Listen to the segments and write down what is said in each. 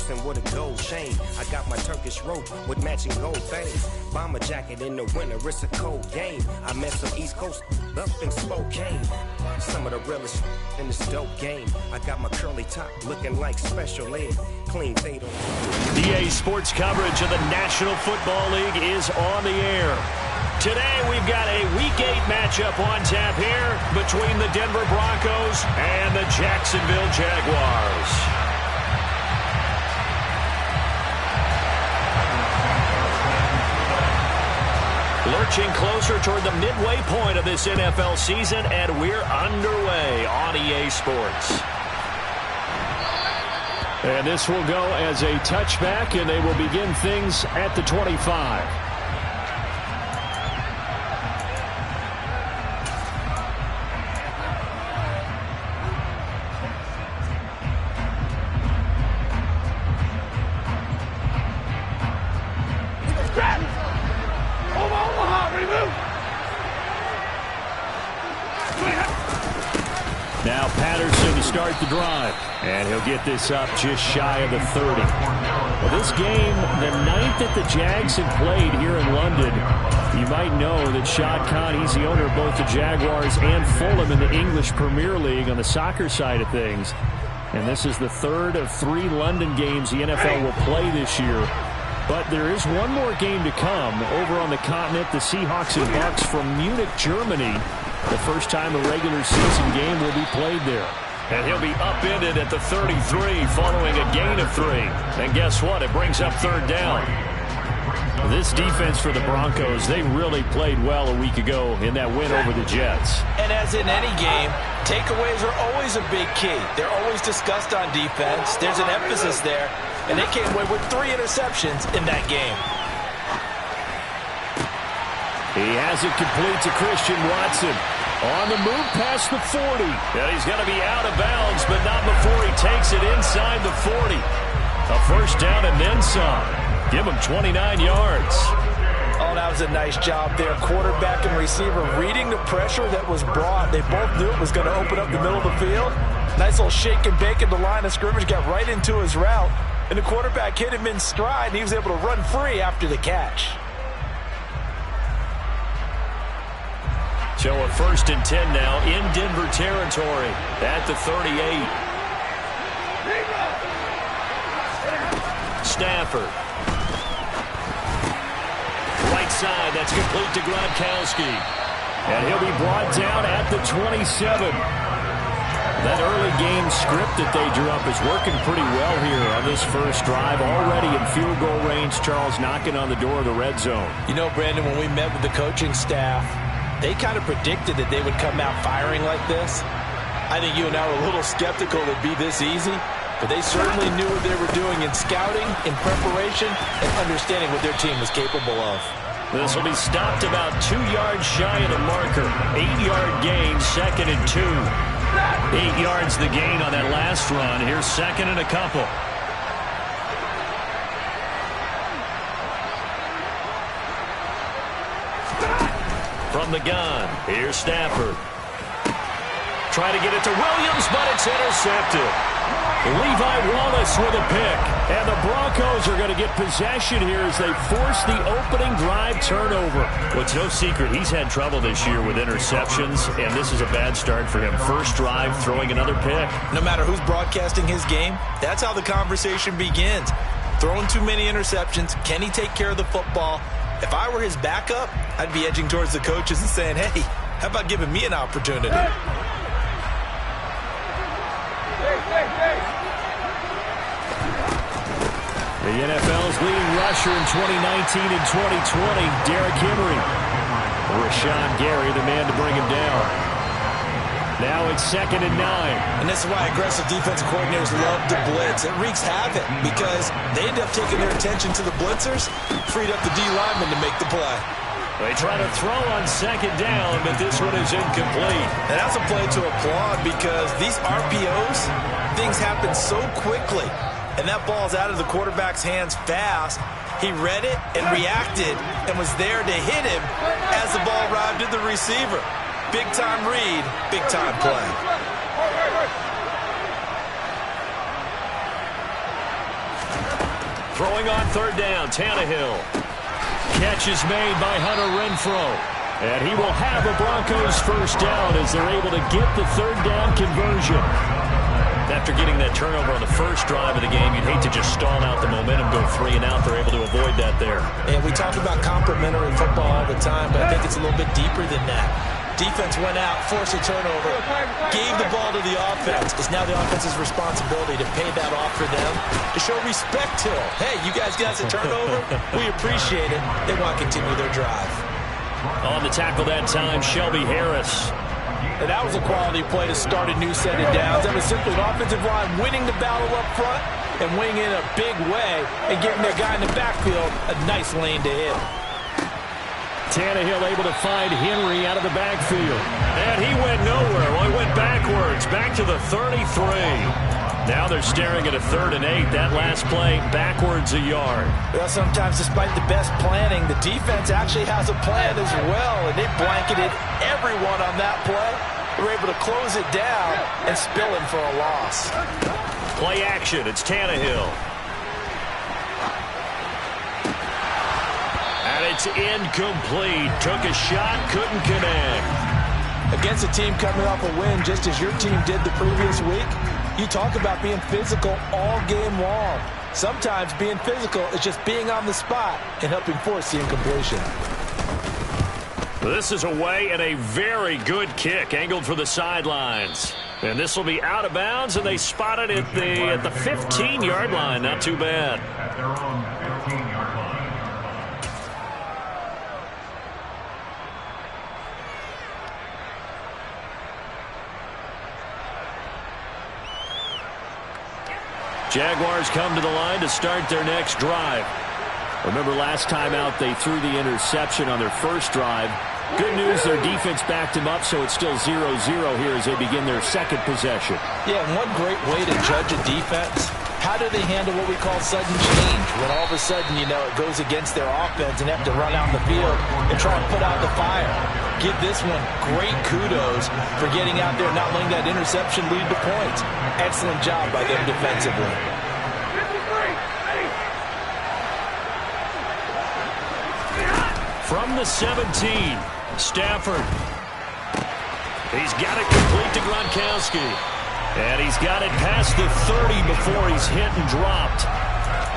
flexing with a gold chain. I got my Turkish rope with matching gold things. Bomber jacket in the winter, it's a cold game. I met some East Coast up in Spokane. Some of the realest in this dope game. I got my curly top looking like special ed. Clean fade on. EA Sports coverage of the National Football League is on the air. Today we've got a Week 8 matchup on tap here between the Denver Broncos and the Jacksonville Jaguars. Lurching closer toward the midway point of this NFL season, and we're underway on EA Sports. And this will go as a touchback, and they will begin things at the 25. Now Patterson to start the drive, and he'll get this up just shy of the 30. Well, this game, the ninth that the Jags have played here in London. You might know that Shad Khan, he's the owner of both the Jaguars and Fulham in the English Premier League on the soccer side of things. And this is the third of 3 London games the NFL will play this year. But there is one more game to come over on the continent. The Seahawks and Bucks from Munich, Germany. The first time a regular season game will be played there. And he'll be upended at the 33 following a gain of 3. And guess what? It brings up third down. This defense for the Broncos, they really played well a week ago in that win over the Jets. And as in any game, takeaways are always a big key. They're always discussed on defense. There's an emphasis there. And they came away with 3 interceptions in that game. He has it complete to Christian Watson. On the move past the 40. And he's going to be out of bounds, but not before he takes it inside the 40. A first down and then some. Give him 29 yards. Oh, that was a nice job there. Quarterback and receiver reading the pressure that was brought. They both knew it was going to open up the middle of the field. Nice little shake and bake at the line of scrimmage. Got right into his route. And the quarterback hit him in stride, and he was able to run free after the catch. So a first and 10 now in Denver territory at the 38. Stafford. Right side, that's complete to Gronkowski. And he'll be brought down at the 27. That early game script that they drew up is working pretty well here on this first drive. Already in field goal range, Charles, knocking on the door of the red zone. You know, Brandon, when we met with the coaching staff, they kind of predicted that they would come out firing like this. I think you and I were a little skeptical it would be this easy, but they certainly knew what they were doing in scouting, in preparation, and understanding what their team was capable of. This will be stopped about 2 yards shy of the marker. 8-yard gain, 2nd and 2. 8 yards the gain on that last run. Here's 2nd and a couple. From the gun, here's Stafford. Try to get it to Williams, but it's intercepted. Levi Wallace with a pick. And the Broncos are going to get possession here as they force the opening drive turnover. Well, it's no secret he's had trouble this year with interceptions, and this is a bad start for him. First drive, throwing another pick. No matter who's broadcasting his game, that's how the conversation begins. Throwing too many interceptions. Can he take care of the football? If I were his backup, I'd be edging towards the coaches and saying, hey, how about giving me an opportunity? The NFL's leading rusher in 2019 and 2020, Derrick Henry. Rashawn Gary, the man to bring him down. Now it's 2nd and 9. And this is why aggressive defensive coordinators love to blitz. It wreaks havoc because they end up taking their attention to the blitzers, freed up the D lineman to make the play. They try to throw on 2nd down, but this one is incomplete. And that's a play to applaud because these RPOs, things happen so quickly. And that ball's out of the quarterback's hands fast. He read it and reacted and was there to hit him as the ball arrived at the receiver. Big-time read, big-time play. Throwing on third down, Tannehill. Catch is made by Hunter Renfrow. And he will have a Broncos first down as they're able to get the third down conversion. After getting that turnover on the first drive of the game, you'd hate to just stall out the momentum, go 3 and out. They're able to avoid that there. And we talk about complementary football all the time, but I think it's a little bit deeper than that. Defense went out, forced a turnover, gave the ball to the offense. It's now the offense's responsibility to pay that off for them, to show respect to them. Hey, you guys got a turnover? We appreciate it. They want to continue their drive. On the tackle that time, Shelby Harris. And that was a quality play to start a new set of downs. That was simply an offensive line winning the battle up front and winning in a big way and giving their guy in the backfield a nice lane to hit. Tannehill able to find Henry out of the backfield. And he went nowhere. Well, he went backwards, back to the 33. Now they're staring at a 3rd and 8. That last play, backwards a yard. Well, sometimes despite the best planning, the defense actually has a plan as well, and they blanketed everyone on that play. They were able to close it down and spill him for a loss. Play action, it's Tannehill. And it's incomplete. Took a shot, couldn't connect. Against a team coming off a win just as your team did the previous week, you talk about being physical all game long. Sometimes being physical is just being on the spot and helping force the incompletion. This is away and a very good kick, angled for the sidelines. And this will be out of bounds, and they spot it at the 15-yard line. Not too bad. At their own 15-yard line. Jaguars come to the line to start their next drive. Remember last time out they threw the interception on their first drive. Good news, their defense backed them up, so it's still 0-0 here as they begin their second possession. Yeah, and one great way to judge a defense, how do they handle what we call sudden change? When all of a sudden, you know, it goes against their offense and they have to run out the field and try and put out the fire. Give this one great kudos for getting out there and not letting that interception lead to points. Excellent job by them defensively. From the 17, Stafford. He's got it complete to Gronkowski. And he's got it past the 30 before he's hit and dropped.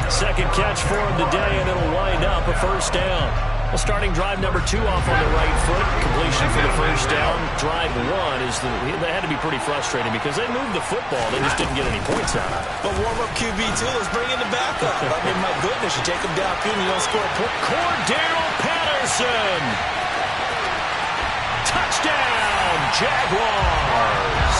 Second catch for him today, and it'll wind up a first down. Well, starting drive number 2 off on the right foot. Completion for the first down. Drive 1 is they had to be pretty frustrating because they moved the football. They just didn't get any points out of it. But warm-up QB2, let's bring in the backup. I mean, my goodness, you take him downfield and you don't score a point. Cordero Patterson. Touchdown, Jaguars.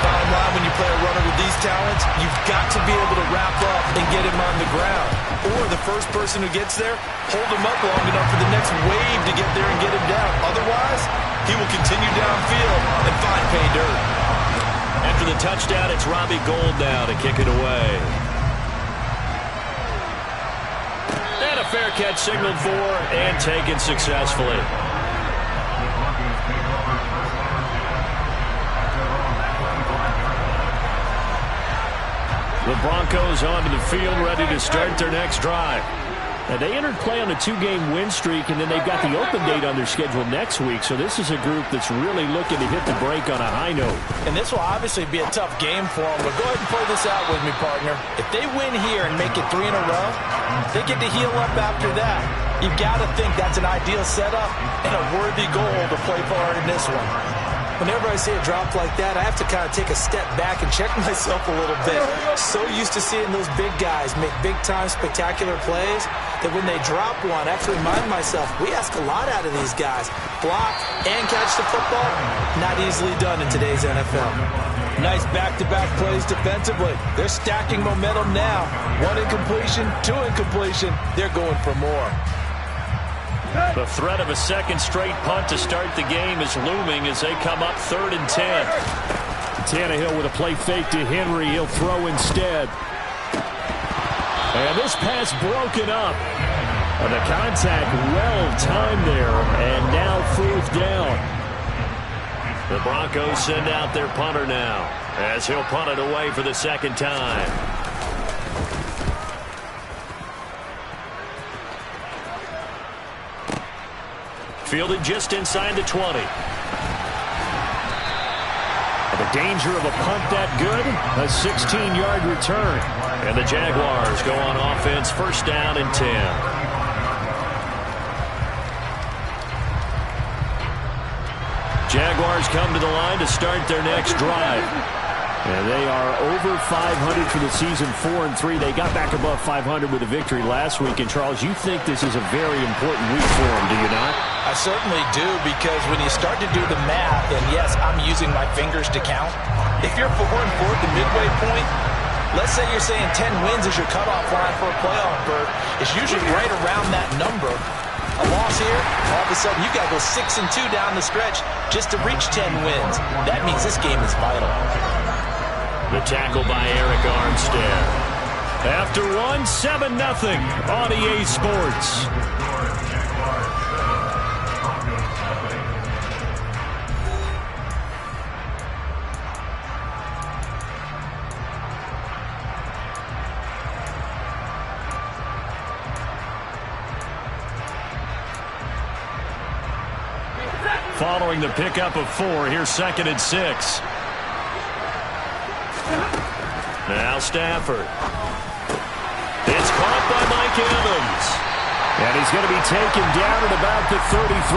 Bottom line, when you play a runner with these talents, you've got to be able to wrap up and get him on the ground. Or the first person who gets there, hold him up long enough for the next wave to get there and get him down. Otherwise, he will continue downfield and find pay dirt. After the touchdown, it's Robbie Gould now to kick it away. And a fair catch signaled for and taken successfully. The Broncos onto the field, ready to start their next drive. Now, they entered play on a 2-game win streak, and then they've got the open date on their schedule next week. So this is a group that's really looking to hit the break on a high note. And this will obviously be a tough game for them, but go ahead and play this out with me, partner. If they win here and make it 3 in a row, they get to heal up after that. You've got to think that's an ideal setup and a worthy goal to play for in this one. Whenever I see a drop like that, I have to kind of take a step back and check myself a little bit. So used to seeing those big guys make big-time spectacular plays that when they drop one, I have to remind myself, we ask a lot out of these guys. Block and catch the football, not easily done in today's NFL. Nice back-to-back plays defensively. They're stacking momentum now. 1 incompletion, 2 incompletion. They're going for more. The threat of a second straight punt to start the game is looming as they come up 3rd and 10. Tannehill with a play fake to Henry. He'll throw instead. And this pass broken up. And the contact well-timed there. And now 4th down. The Broncos send out their punter now as he'll punt it away for the second time. Fielded just inside the 20. The danger of a punt that good, a 16-yard return. And the Jaguars go on offense, first down and 10. Jaguars come to the line to start their next drive. And they are over 500 for the season, 4-3. They got back above 500 with a victory last week. And, Charles, you think this is a very important week for them, do you not? I certainly do, because when you start to do the math, and yes, I'm using my fingers to count. If you're 4-4 at the midway point, let's say you're saying 10 wins is your cutoff line for a playoff berth. It's usually right around that number. A loss here, all of a sudden you got to go 6-2 down the stretch just to reach 10 wins. That means this game is vital. The tackle by Eric Armstead. After one, 7-0 on EA Sports. Following the pickup of 4, here's 2nd and 6. Now Stafford. It's caught by Mike Evans. And he's going to be taken down at about the 33.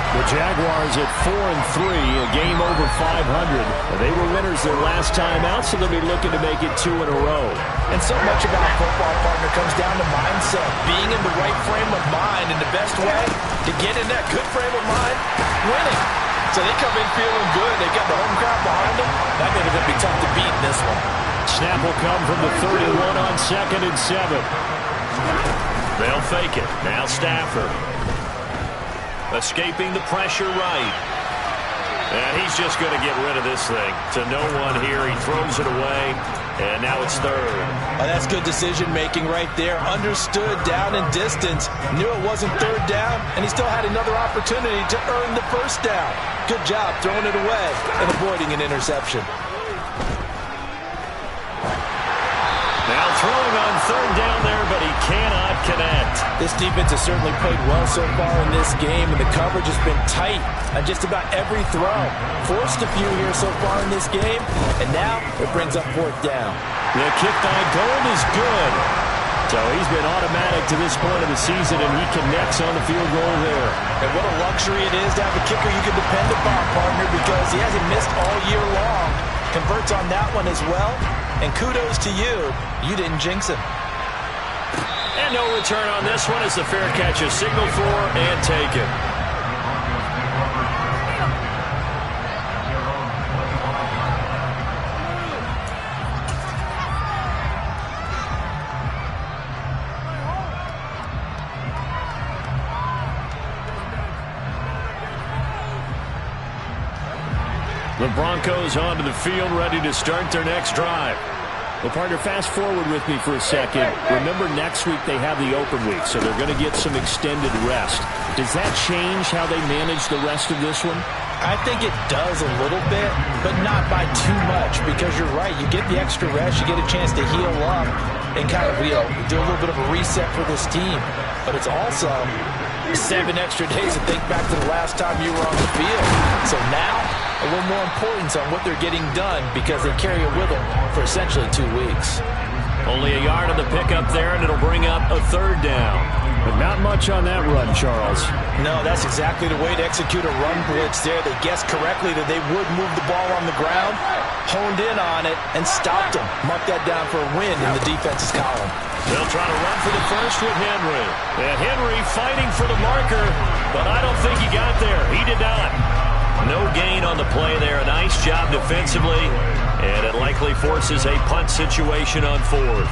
The Jaguars at 4-3, a game over 500. They were winners their last time out, so they'll be looking to make it 2 in a row. And so much about football, partner, comes down to mindset. Being in the right frame of mind, and the best way to get in that good frame of mind, winning. So they come in feeling good. They got the home crowd behind them. That may have been tough to beat in this one. Snap will come from the 31 on 2nd and 7. They'll fake it. Now Stafford. Escaping the pressure right. And he's just going to get rid of this thing. To no one here. He throws it away. And now it's 3rd. Oh, that's good decision-making right there. Understood down and distance. Knew it wasn't 3rd down. And he still had another opportunity to earn the 1st down. Good job throwing it away and avoiding an interception. Now throwing on 3rd down there, but he cannot connect. This defense has certainly played well so far in this game, and the coverage has been tight on just about every throw. Forced a few here so far in this game, and now it brings up 4th down. The kick by Gold is good. So he's been automatic to this point of the season, and he connects on the field goal there. And what a luxury it is to have a kicker you can depend upon, partner, because he hasn't missed all year long. Converts on that one as well. And kudos to you. You didn't jinx him. And no return on this one as the fair catch is signaled for and taken. The Broncos onto the field, ready to start their next drive. Well, partner, fast forward with me for a second. Remember, next week they have the open week, so they're going to get some extended rest. Does that change how they manage the rest of this one? I think it does a little bit, but not by too much, because you're right. You get the extra rest, you get a chance to heal up and kind of, do a little bit of a reset for this team. But it's also 7 extra days to think back to the last time you were on the field. So now, a little more importance on what they're getting done, because they carry it with them for essentially 2 weeks. Only a yard on the pickup there, and it'll bring up a 3rd down. But not much on that run, Charles. No, that's exactly the way to execute a run blitz there. They guessed correctly that they would move the ball on the ground, honed in on it, and stopped them. Mark that down for a win in the defense's column. They'll try to run for the first with Henry. And Henry fighting for the marker, but I don't think he got there. He did not. No gain on the play there. A nice job defensively, and it likely forces a punt situation on 4th.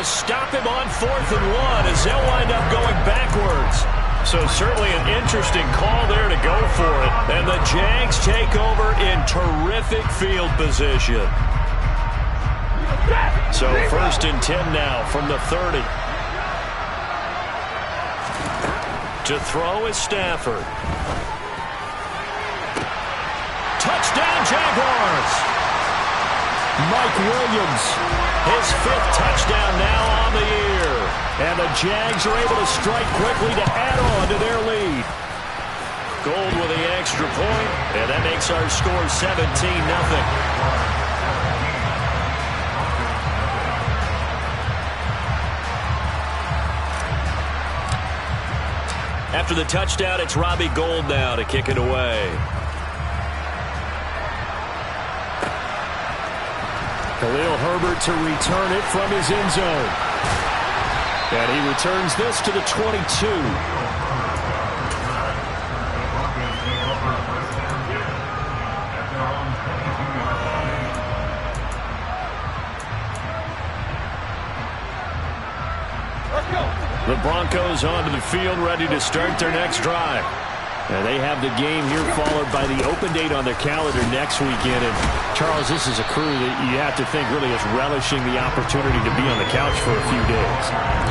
to stop him on 4th and 1 as they'll wind up going backwards. So certainly an interesting call there to go for it. And the Jags take over in terrific field position. So 1st and 10 now from the 30. To throw is Stafford. Touchdown, Jaguars! Mike Williams, his 5th touchdown now on the year. And the Jags are able to strike quickly to add on to their lead. Gold with the extra point, and that makes our score 17-0. After the touchdown, it's Robbie Gould now to kick it away. Khalil Herbert to return it from his end zone. And he returns this to the 22. The Broncos onto the field, ready to start their next drive. And they have the game here followed by the open date on their calendar next weekend. And, Charles, this is a crew that you have to think really is relishing the opportunity to be on the couch for a few days.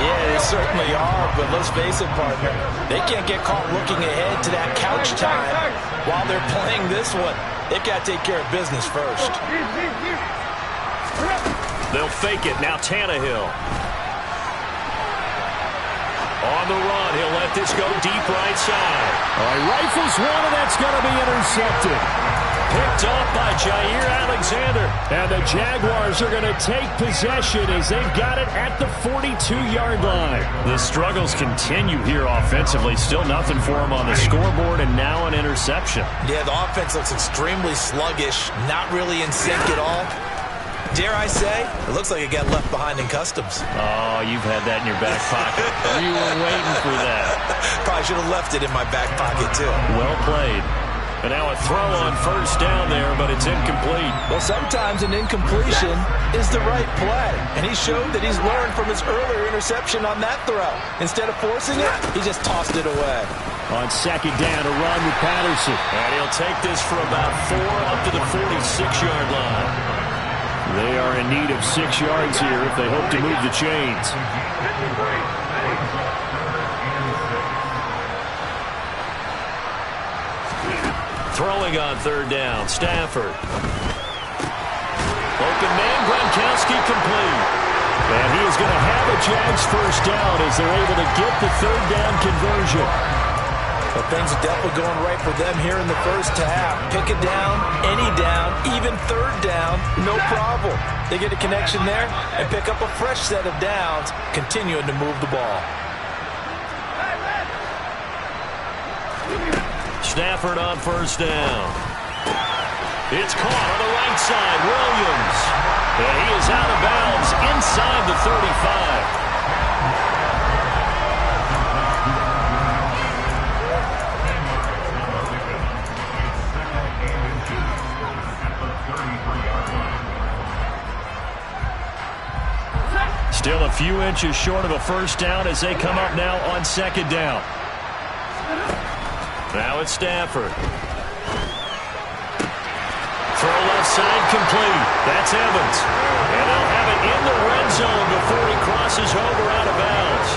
Yeah, they certainly are, but let's face it, partner. They can't get caught looking ahead to that couch time while they're playing this one. They've got to take care of business first. They'll fake it. Now Tannehill. On the run, he'll let this go deep right side. He rifles one, and that's going to be intercepted. Picked off by Jair Alexander. And the Jaguars are going to take possession as they've got it at the 42-yard line. The struggles continue here offensively. Still nothing for them on the scoreboard, and now an interception. Yeah, the offense looks extremely sluggish, not really in sync at all. Dare I say, it looks like it got left behind in customs. Oh, you've had that in your back pocket. You were waiting for that. Probably should have left it in my back pocket, too. Well played. And now a throw on 1st down there, but it's incomplete. Well, sometimes an incompletion is the right play. And he showed that he's learned from his earlier interception on that throw. Instead of forcing it, he just tossed it away. On 2nd down, a run with Patterson. And he'll take this for about 4 up to the 46-yard line. They are in need of 6 yards here if they hope to move the chains. Throwing on 3rd down, Stafford. Open man, Gronkowski complete. And he is going to have a Jags 1st down as they're able to get the 3rd down conversion. Well, things are definitely going right for them here in the 1st half. Pick a down, any down, even 3rd down, no problem. They get a connection there and pick up a fresh set of downs, continuing to move the ball. Stafford on 1st down. It's caught on the right side, Williams. And he is out of bounds inside the 35. Still a few inches short of a 1st down as they come up now on 2nd down. Now it's Stafford. Throw left side complete. That's Evans. And they'll have it in the red zone before he crosses over out of bounds.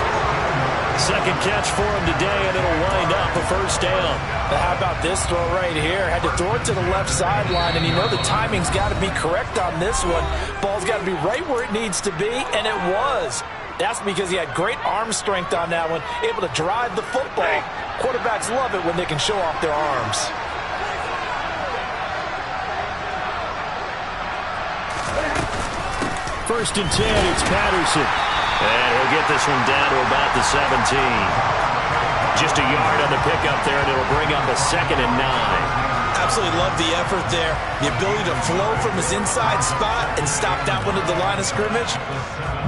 2nd catch for him today, and it'll wind up a 1st down. Now how about this throw right here? Had to throw it to the left sideline, and you know the timing's got to be correct on this one. Ball's got to be right where it needs to be, and it was. That's because he had great arm strength on that one, able to drive the football. Quarterbacks love it when they can show off their arms. First and 10, it's Patterson. And he'll get this one down to about the 17. Just a yard on the pickup there, and it'll bring up a 2nd and 9. Absolutely love the effort there. The ability to flow from his inside spot and stop that one at the line of scrimmage.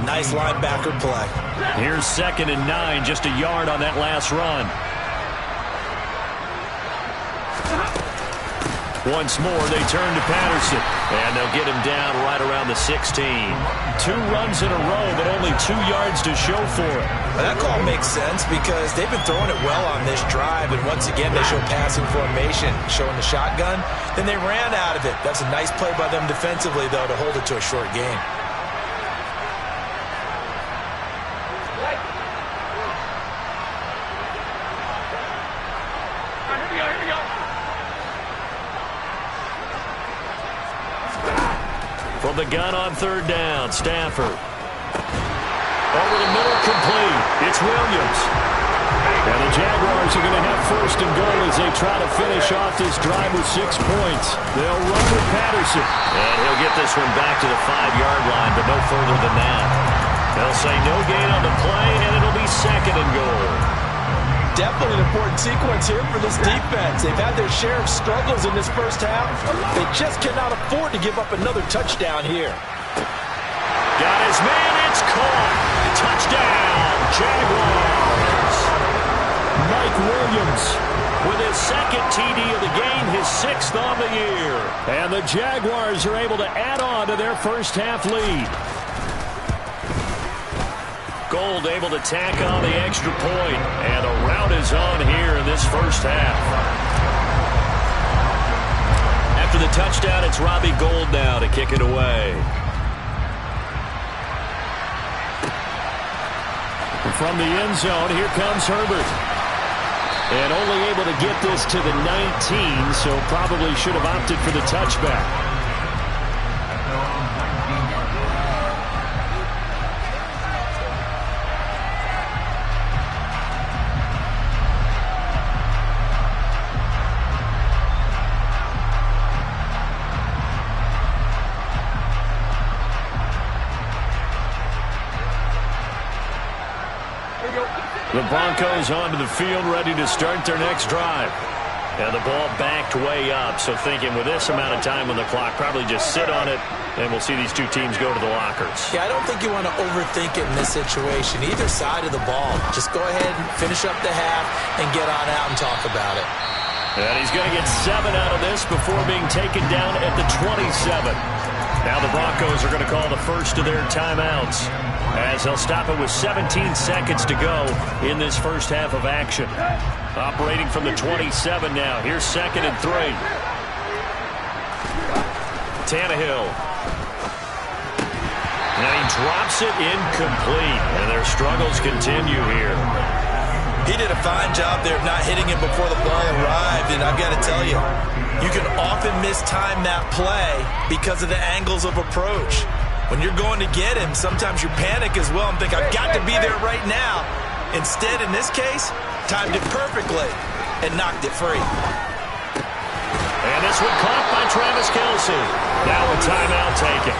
Nice linebacker play. Here's 2nd and 9, just a yard on that last run. Once more, they turn to Patterson. And they'll get him down right around the 16. 2 runs in a row, but only 2 yards to show for it. Well, that call makes sense because they've been throwing it well on this drive. And once again, they show passing formation, showing the shotgun. Then they ran out of it. That's a nice play by them defensively, though, to hold it to a short game. From the gun on 3rd down, Stafford. Over the middle, complete. It's Williams. And the Jaguars are going to have 1st and goal as they try to finish off this drive with 6 points. They'll run with Patterson. And he'll get this one back to the 5-yard line, but no further than that. They'll say no gain on the play, and it'll be 2nd and goal. Definitely an important sequence here for this defense. They've had their share of struggles in this first half. They just cannot afford to give up another touchdown here. Got his man. It's caught. Touchdown, Jaguars. Mike Williams with his 2nd TD of the game, his 6th on the year. And the Jaguars are able to add on to their first half lead. Gold able to tack on the extra point, and a rout is on here in this first half. After the touchdown, it's Robbie Gould now to kick it away. From the end zone, here comes Herbert. And only able to get this to the 19, so probably should have opted for the touchback. The Broncos onto the field, ready to start their next drive. And the ball backed way up, so thinking with this amount of time on the clock, probably just sit on it, and we'll see these 2 teams go to the lockers. Yeah, I don't think you want to overthink it in this situation. Either side of the ball. Just go ahead and finish up the half and get on out and talk about it. And he's going to get 7 out of this before being taken down at the 27. Now the Broncos are going to call the first of their timeouts, as they'll stop it with 17 seconds to go in this first half of action. Operating from the 27 now. Here's 2nd and 3. Tannehill. And he drops it incomplete, and their struggles continue here. He did a fine job there of not hitting it before the ball arrived, and I've got to tell you, you can often mistime that play because of the angles of approach. When you're going to get him, sometimes you panic as well and think, I've got to be there right now. Instead, in this case, timed it perfectly and knocked it free. And this one caught by Travis Kelce. Now a timeout taken.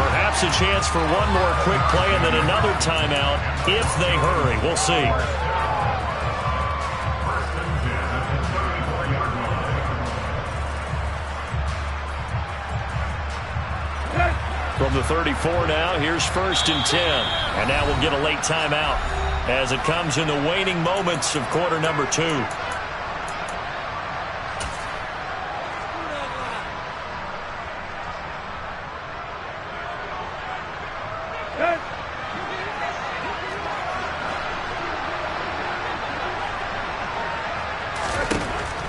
Perhaps a chance for one more quick play and then another timeout if they hurry. We'll see. From the 34 now, here's 1st and 10. And now we'll get a late timeout as it comes in the waning moments of quarter number 2.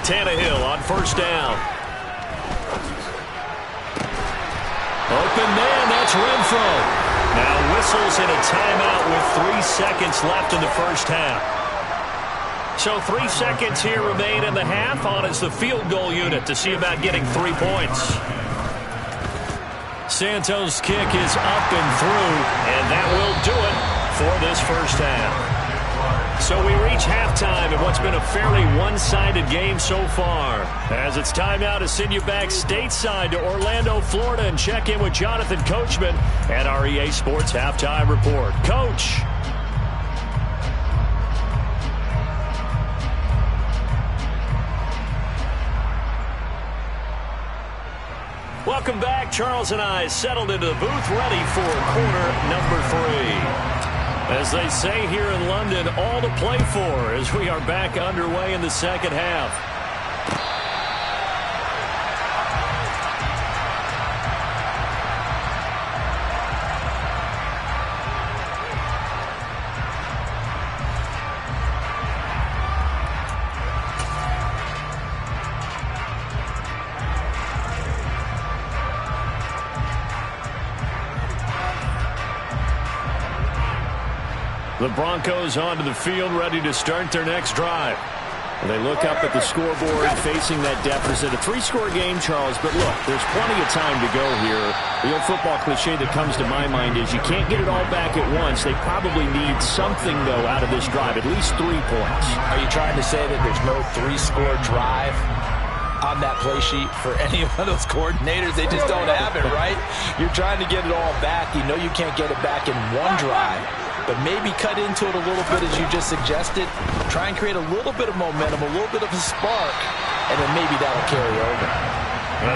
Tannehill on 1st down. Open man, that's Renfro. Now whistles in a timeout with 3 seconds left in the first half. So 3 seconds here remain in the half. On is the field goal unit to see about getting 3 points. Santos' kick is up and through, and that will do it for this first half. So we reach halftime in what's been a fairly one-sided game so far. As it's time now to send you back stateside to Orlando, Florida, and check in with Jonathan Coachman at our EA Sports Halftime Report. Coach. Welcome back. Charles and I settled into the booth, ready for quarter number 3. As they say here in London, all to play for as we are back underway in the second half. The Broncos onto the field, ready to start their next drive. And they look up at the scoreboard, facing that deficit. A 3-score game, Charles, but look, there's plenty of time to go here. The old football cliche that comes to my mind is you can't get it all back at once. They probably need something, though, out of this drive, at least 3 points. Are you trying to say that there's no 3-score drive on that play sheet for any one of those coordinators? They just don't have it, right? You're trying to get it all back. You know you can't get it back in one drive. But maybe cut into it a little bit, as you just suggested. Try and create a little bit of momentum, a little bit of a spark, and then maybe that'll carry over.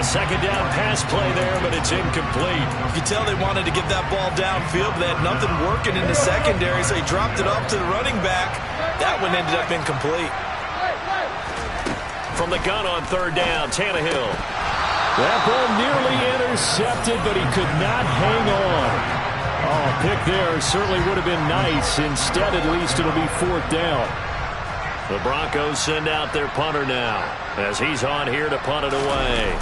A second down pass play there, but it's incomplete. You can tell they wanted to get that ball downfield, but they had nothing working in the secondary, so he dropped it off to the running back. That one ended up incomplete. From the gun on third down, Tannehill. That ball nearly intercepted, but he could not hang on. Oh, pick there certainly would have been nice. Instead, at least it'll be 4th down. The Broncos send out their punter now as he's on here to punt it away.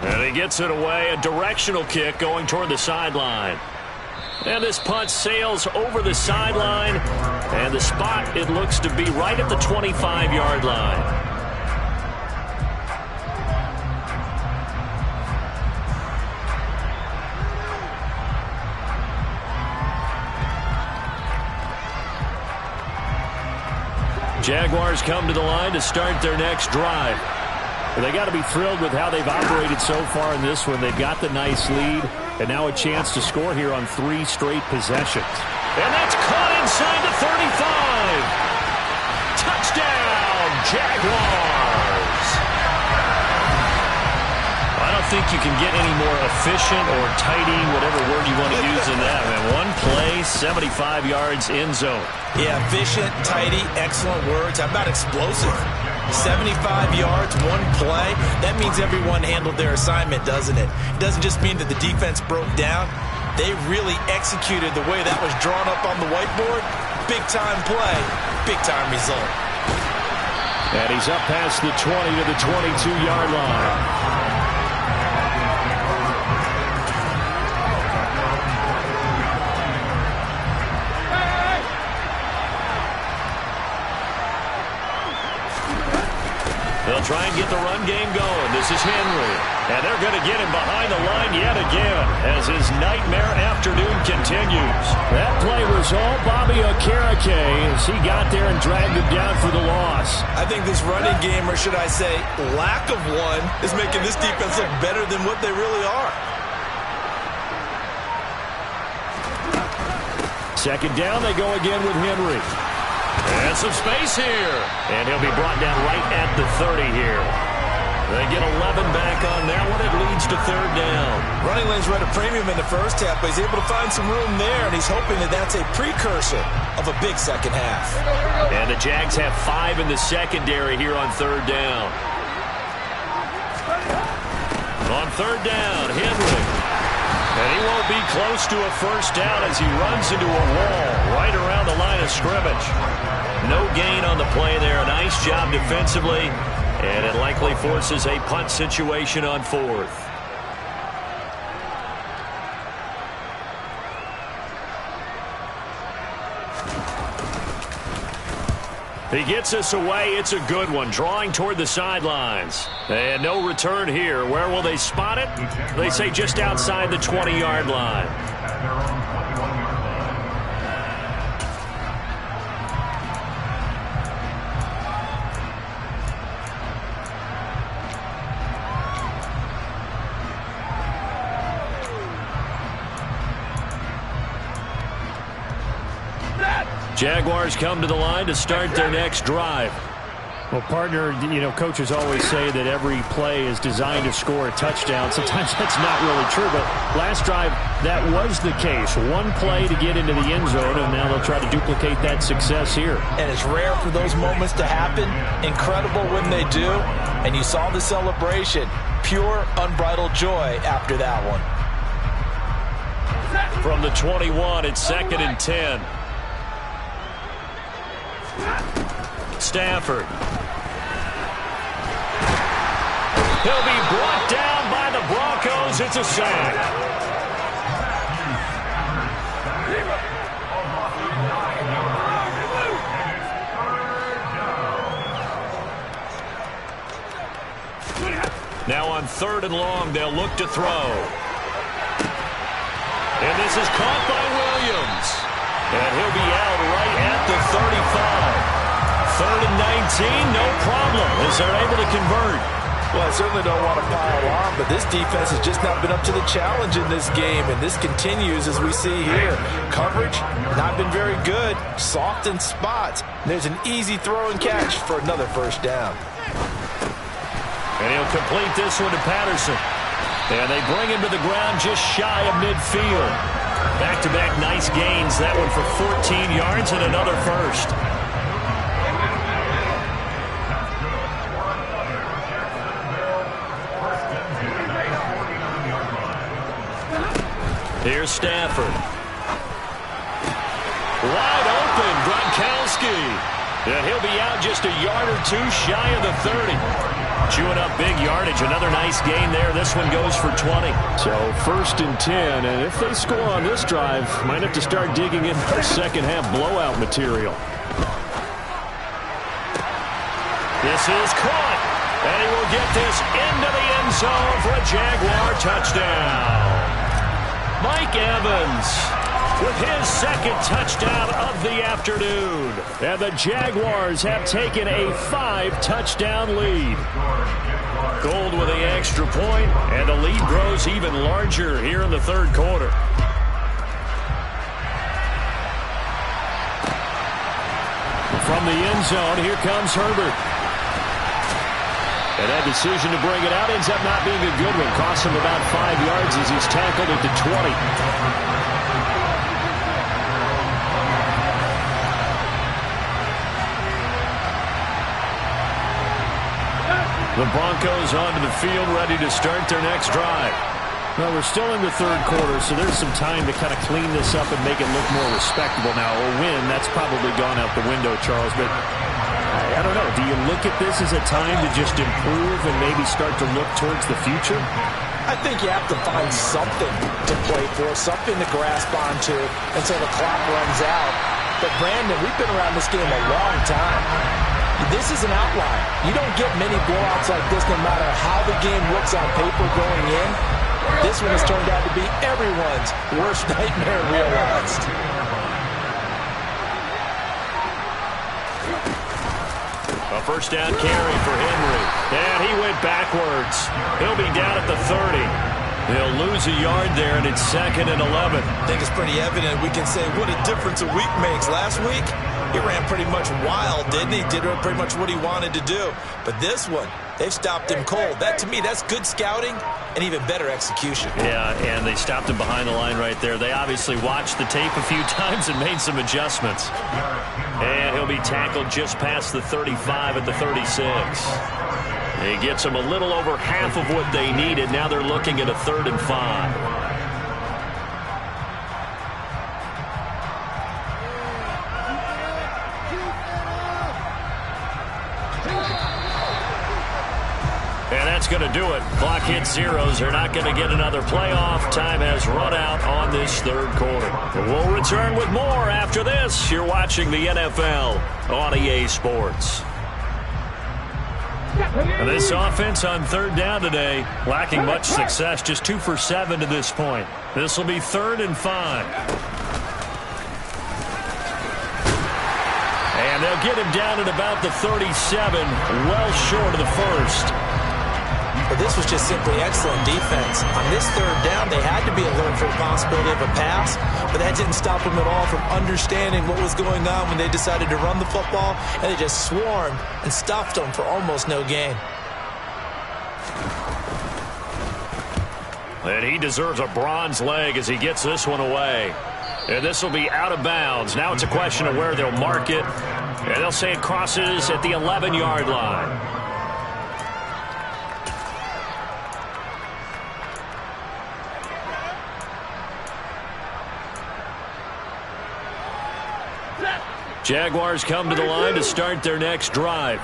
And he gets it away. A directional kick going toward the sideline. And this punt sails over the sideline. And the spot, it looks to be right at the 25-yard line. Jaguars come to the line to start their next drive. They got to be thrilled with how they've operated so far in this one. They've got the nice lead, and now a chance to score here on 3 straight possessions. And that's caught inside the 35. Touchdown, Jaguars. I don't think you can get any more efficient or tidy, whatever word you want to use in that. Man, 1 play, 75 yards, end zone. Yeah, efficient, tidy, excellent words. How about explosive? 75 yards, 1 play. That means everyone handled their assignment, doesn't it? It doesn't just mean that the defense broke down. They really executed the way that was drawn up on the whiteboard. Big-time play, big-time result. And he's up past the 20 to the 22-yard line. They'll try and get the run game going. This is Henry. And they're going to get him behind the line yet again as his nightmare afternoon continues. That play was all Bobby Okereke as he got there and dragged him down for the loss. I think this running game, or should I say lack of one, is making this defense look better than what they really are. Second down, they go again with Henry. And some space here. And he'll be brought down right at the 30 here. They get 11 back on that one. It leads to 3rd down. Running lanes were at a premium in the first half, but he's able to find some room there, and he's hoping that that's a precursor of a big second half. And the Jags have 5 in the secondary here on 3rd down. On 3rd down, Henry. And he won't be close to a first down as he runs into a wall right around the line of scrimmage. No gain on the play there. Nice job defensively. And it likely forces a punt situation on 4th. He gets us away. It's a good one. Drawing toward the sidelines. And no return here. Where will they spot it? They say just outside the 20-yard line. At their own 21-yard line. Jaguars come to the line to start their next drive. Well, partner, you know, coaches always say that every play is designed to score a touchdown. Sometimes that's not really true, but last drive, that was the case. 1 play to get into the end zone, and now they'll try to duplicate that success here. And it's rare for those moments to happen. Incredible when they do. And you saw the celebration. Pure, unbridled joy after that one. From the 21, it's 2nd and 10. Stafford. He'll be brought down by the Broncos. It's a sack. Now on 3rd and long, they'll look to throw. And this is caught by Williams. And he'll be out right at the 35. 3rd and 19, no problem, as they're able to convert. Well, I certainly don't want to pile on, but this defense has just not been up to the challenge in this game, and this continues as we see here. Coverage, not been very good, soft in spots. There's an easy throw and catch for another first down. And he'll complete this one to Patterson. And they bring him to the ground just shy of midfield. Back-to-back nice gains, that one for 14 yards and another first. Here's Stafford. Wide open, Gronkowski. And he'll be out just a yard or two shy of the 30. Chewing up big yardage. Another nice gain there. This one goes for 20. So 1st and 10, and if they score on this drive, might have to start digging in for second half blowout material. This is caught. And he will get this into the end zone for a Jaguar touchdown. Mike Evans with his 2nd touchdown of the afternoon. And the Jaguars have taken a 5-touchdown lead. Gold with the extra point, and the lead grows even larger here in the 3rd quarter. From the end zone, here comes Herbert. And that decision to bring it out ends up not being a good one. Costs him about 5 yards as he's tackled at the 20. The Broncos onto the field, ready to start their next drive. Well, we're still in the 3rd quarter, so there's some time to kind of clean this up and make it look more respectable. Now, a win, that's probably gone out the window, Charles, but I don't know. Do you look at this as a time to just improve and maybe start to look towards the future? I think you have to find something to play for, something to grasp onto until the clock runs out. But, Brandon, we've been around this game a long time. This is an outlier. You don't get many blowouts like this no matter how the game looks on paper going in. This one has turned out to be everyone's worst nightmare realized. A first down carry for Henry. And he went backwards. He'll be down at the 30. He'll lose a yard there, and it's 2nd and 11. I think it's pretty evident. We can say what a difference a week makes. Last week, he ran pretty much wild, didn't he? Did pretty much what he wanted to do. But this one, they've stopped him cold. That, to me, that's good scouting and even better execution. Yeah, and they stopped him behind the line right there. They obviously watched the tape a few times and made some adjustments. And he'll be tackled just past the 35 at the 36. He gets them a little over half of what they needed. Now they're looking at a 3rd and 5. And that's going to do it. Clock hits zeros. They're not going to get another playoff. Time has run out on this 3rd quarter. We'll return with more after this. You're watching the NFL on EA Sports. And this offense on 3rd down today, lacking much success, just 2 for 7 to this point. This will be 3rd and 5. And they'll get him down at about the 37, well short of the first. But this was just simply excellent defense. On this 3rd down, they had to be alert for the possibility of a pass, but that didn't stop them at all from understanding what was going on when they decided to run the football, and they just swarmed and stuffed them for almost no gain. And he deserves a bronze leg as he gets this one away. And this will be out of bounds. Now it's a question of where they'll mark it, and they'll say it crosses at the 11-yard line. Jaguars come to the line to start their next drive.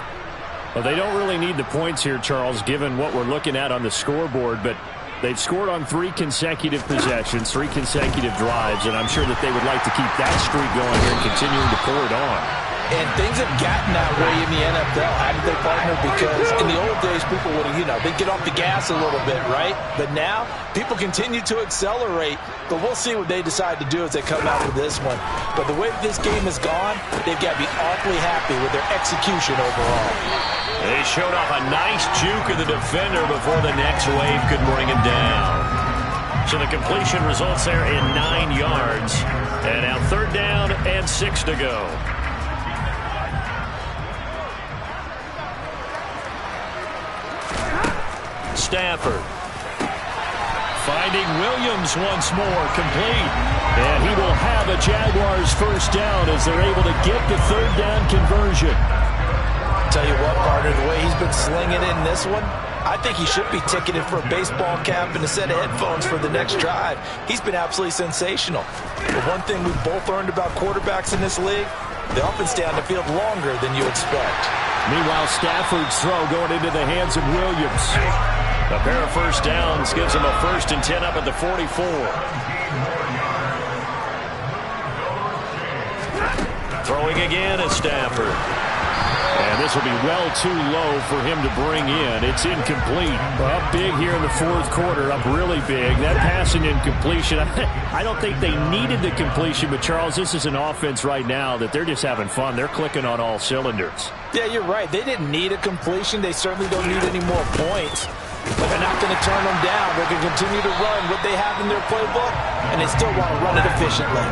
Well, they don't really need the points here, Charles, given what we're looking at on the scoreboard, but they've scored on 3 consecutive possessions, 3 consecutive drives, and I'm sure that they would like to keep that streak going here and continuing to pour it on. And things have gotten that way in the NFL. How did they partner? Because in the old days, people would have, they'd get off the gas a little bit, right? But now, people continue to accelerate. But we'll see what they decide to do as they come out of this one. But the way that this game has gone, they've got to be awfully happy with their execution overall. They showed off a nice juke of the defender before the next wave could bring him down. So the completion results there in 9 yards. And now 3rd down and 6 to go. Stafford. Finding Williams once more, complete. And he will have a Jaguars 1st down as they're able to get the 3rd down conversion. Tell you what, partner, the way he's been slinging it in this one, I think he should be ticketed for a baseball cap and a set of headphones for the next drive. He's been absolutely sensational. But one thing we've both learned about quarterbacks in this league, they often stay on the field longer than you expect. Meanwhile, Stafford's throw going into the hands of Williams. A pair of 1st downs gives him a 1st and 10 up at the 44. Throwing again at Stafford. And this will be well too low for him to bring in. It's incomplete. Up big here in the 4th quarter, up really big. That passing incompletion, I don't think they needed the completion, but Charles, this is an offense right now that they're just having fun. They're clicking on all cylinders. Yeah, you're right. They didn't need a completion. They certainly don't need any more points. But they're not going to turn them down. They're going to continue to run what they have in their playbook, and they still want to run it efficiently.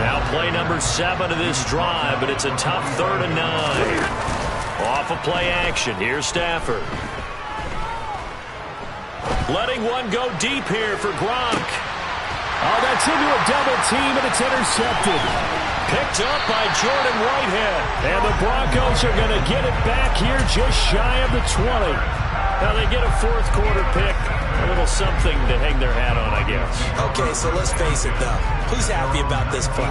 Now play number 7 of this drive, but it's a tough 3rd and 9. Off of play action. Here's Stafford. Letting one go deep here for Gronk. Oh, that's into a double team, and it's intercepted. Picked up by Jordan Whitehead. And the Broncos are going to get it back here just shy of the 20. Now they get a 4th quarter pick. A little something to hang their hat on, I guess. Okay, so let's face it, though. Who's happy about this play?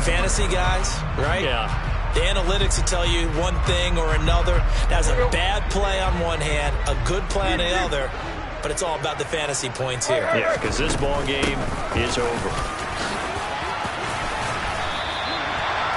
Fantasy guys, right? Yeah. The analytics will tell you one thing or another. That's a bad play on one hand, a good play on the other, but it's all about the fantasy points here. Yeah, because this ball game is over.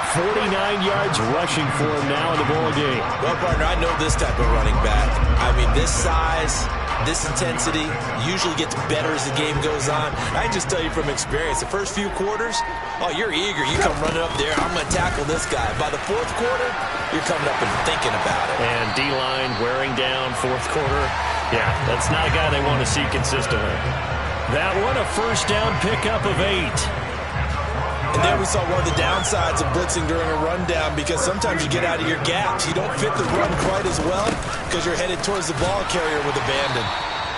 49 yards rushing for him now in the ball game. Well, partner, I know this type of running back. I mean, this size, this intensity usually gets better as the game goes on. I can just tell you from experience, the first few quarters, oh, you're eager. You come running up there, I'm going to tackle this guy. By the 4th quarter, you're coming up and thinking about it. And D-line wearing down 4th quarter. Yeah, that's not a guy they want to see consistently. That one, a 1st down pickup of 8. And there we saw one of the downsides of blitzing during a rundown, because sometimes you get out of your gaps. You don't fit the run quite as well because you're headed towards the ball carrier with abandon.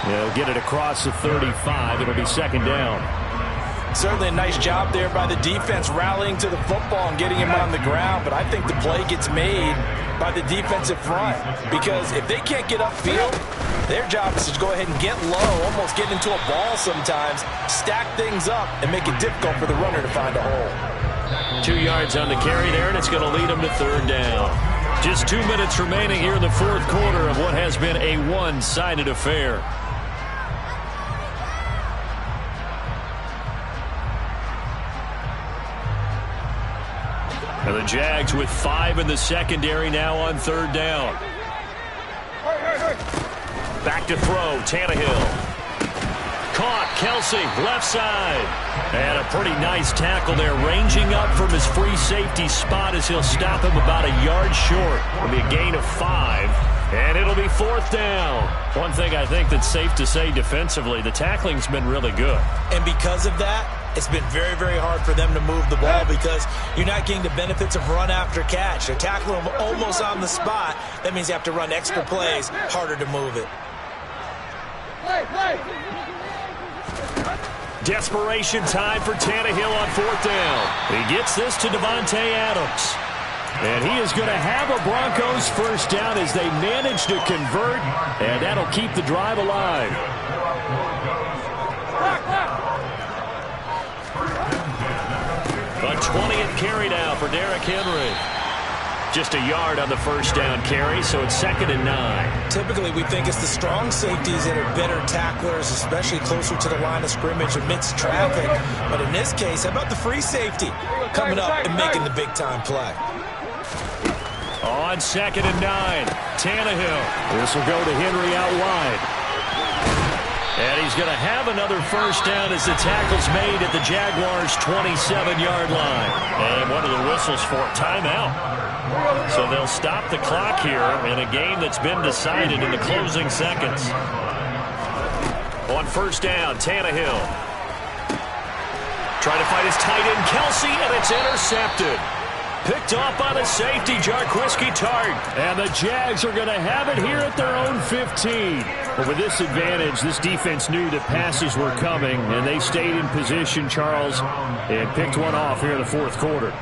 They'll get it across the 35. It'll be 2nd down. Certainly a nice job there by the defense rallying to the football and getting him on the ground, but I think the play gets made by the defensive front, because if they can't get upfield, their job is to go ahead and get low, almost get into a ball sometimes, stack things up, and make it difficult for the runner to find a hole. 2 yards on the carry there, and it's going to lead them to 3rd down. Just 2 minutes remaining here in the 4th quarter of what has been a one-sided affair. And the Jags with 5 in the secondary now on 3rd down. Back to throw, Tannehill. Caught, Kelsey, left side. And a pretty nice tackle there, ranging up from his free safety spot as he'll stop him about a yard short. It'll be a gain of 5, and it'll be 4th down. One thing I think that's safe to say defensively, the tackling's been really good. And because of that, it's been very, very hard for them to move the ball, because you're not getting the benefits of run after catch. They're tackling them almost on the spot. That means you have to run extra plays, harder to move it. Desperation time for Tannehill on 4th down. He gets this to Devontae Adams. And he is going to have a Broncos 1st down as they manage to convert, and that'll keep the drive alive. A 20th carry now for Derrick Henry. Just a yard on the 1st down carry, so it's 2nd and 9. Typically, we think it's the strong safeties that are better tacklers, especially closer to the line of scrimmage amidst traffic. But in this case, how about the free safety coming up and making the big-time play? on 2nd and 9. Tannehill. This will go to Henry out wide. And he's going to have another first down as the tackle's made at the Jaguars' 27-yard line. And one of the whistles for timeout. So they'll stop the clock here in a game that's been decided in the closing seconds. On first down, Tannehill. Trying to find his tight end, Kelsey, and it's intercepted. Picked off by the safety, Jarquiski Tart. And the Jags are going to have it here at their own 15. But with this advantage, this defense knew that passes were coming, and they stayed in position, Charles, and picked one off here in the fourth quarter.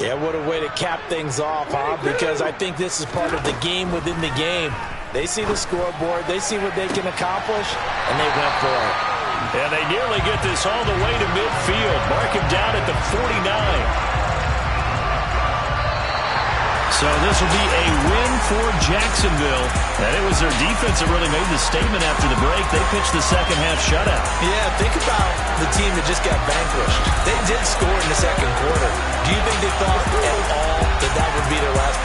Yeah, what a way to cap things off, huh? Because I think this is part of the game within the game. They see the scoreboard, they see what they can accomplish, and they went for it. And they nearly get this all the way to midfield. Mark him down at the 49. So this will be a win for Jacksonville. And it was their defense that really made the statement after the break. They pitched the second half shutout. Yeah, think about the team that just got vanquished. They did score in the second quarter. Do you think they thought at all that that would be their last